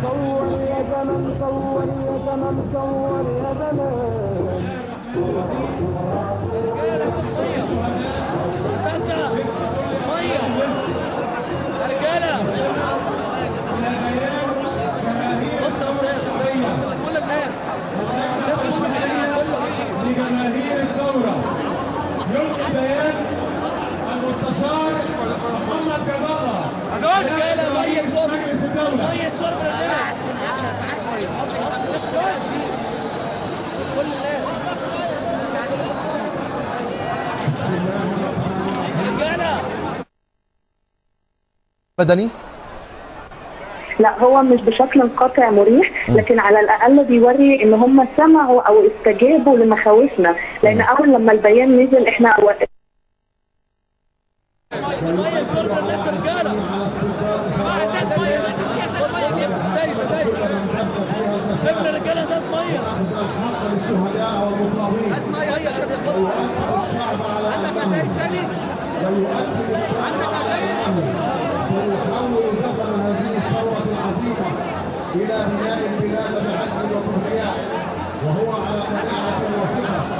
صور يا زمن، صور يا زمن، صور يا زمن. لجماهير الثورة يلقي بيان المستشار محمد جبارة رئيس مجلس الدولة. مدني؟ لا، هو مش بشكل قاطع مريح، لكن على الاقل بيوري ان هم سمعوا او استجابوا لمخاوفنا، لان اول لما البيان نزل احنا سيبنا الرجاله ازاز ميه حق للشهداء والمصابين. الشعب على عندك ثاني عندك سيحول زخم هذه الثورة العظيمة إلى بناء البلاد بعزم وكبرياء، وهو على قناعة وثقة